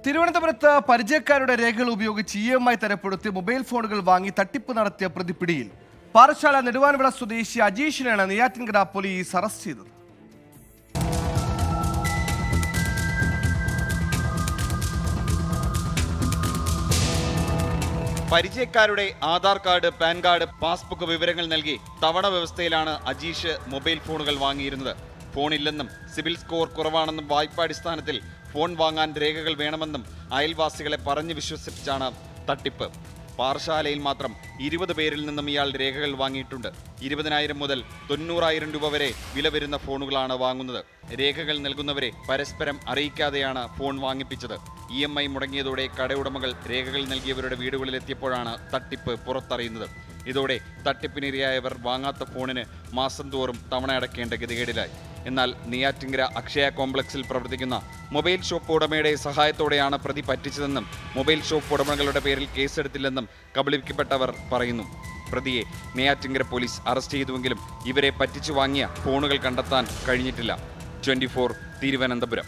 തിരുവനന്തപുരത്ത് പരിചയക്കാരുടെ രേഖകൾ ഉപയോഗിച്ച് EMI തരപ്പെടുത്തി മൊബൈൽ ഫോണുകൾ വാങ്ങി തട്ടിപ്പ് നടത്തിയ പ്രതി പിടിയിൽ. പാറശാല നെടുവാൻവിള സ്വദേശി അജീഷിനെയാണ് നെയ്യാറ്റിൻകര പോലീസ് അറസ്റ്റ് ചെയ്തത്. പരിചയക്കാരുടെ Aadhaar card, PAN card, passbook വിവരങ്ങൾ നൽകി തവണ വ്യവസ്ഥയിലാണ് അജീഷ് മൊബൈൽ ഫോണുകൾ വാങ്ങിയിരുന്നത്. ഫോണില്ലെന്നും സിബിൽ സ്കോർ കുറവാണെന്നും വായ്പാടിസ്ഥാനത്തിൽ ഫോൺ വാങ്ങാൻ രേഖകൾ വേണമെന്നും അയൽവാസികളെ പറഞ്ഞു വിശ്വസിപ്പിച്ചാണ് തട്ടിപ്പ്. പാറശാലയിൽ മാത്രം 20 പേരിൽ നിന്നും ഇയാൾ രേഖകൾ വാങ്ങിയിട്ടുണ്ട്. 20,000 മുതൽ 90,000 രൂപ വരെ വില വരുന്ന ഫോണുകളാണ് വാങ്ങുന്നത്. രേഖകൾ നൽകുന്നവരെ പരസ്പരം അറിയിക്കാതെയാണ് ഫോൺ വാങ്ങിപ്പിച്ചത്. EMI മുടങ്ങിയതോടെ കടയുടമകൾ രേഖകൾ നൽകിയവരുടെ വീടുകളിലെത്തിയപ്പോഴാണ് തട്ടിപ്പ് പുറത്തറിയുന്നത്. ഇതോടെ തട്ടിപ്പിനിരയായവർ വാങ്ങാത്ത ഫോണിന് മാസം തോറും തവണ അടയ്ക്കേണ്ട ഗതികേടിലായി. എന്നാൽ നെയ്യാറ്റിൻകര അക്ഷയ കോംപ്ലക്സിൽ പ്രവർത്തിക്കുന്ന മൊബൈൽ ഷോപ്പ് ഉടമയുടെ സഹായത്തോടെയാണ് പ്രതി പറ്റിച്ചതെന്നും മൊബൈൽ ഷോപ്പ് ഉടമകളുടെ പേരിൽ കേസെടുത്തില്ലെന്നും കബളിപ്പിക്കപ്പെട്ടവർ പറയുന്നു. പ്രതിയെ നെയ്യാറ്റിൻകര പോലീസ് അറസ്റ്റ് ചെയ്തുവെങ്കിലും ഇവരെ പറ്റിച്ചു വാങ്ങിയ ഫോണുകൾ കണ്ടെത്താൻ കഴിഞ്ഞിട്ടില്ല. 24 തിരുവനന്തപുരം.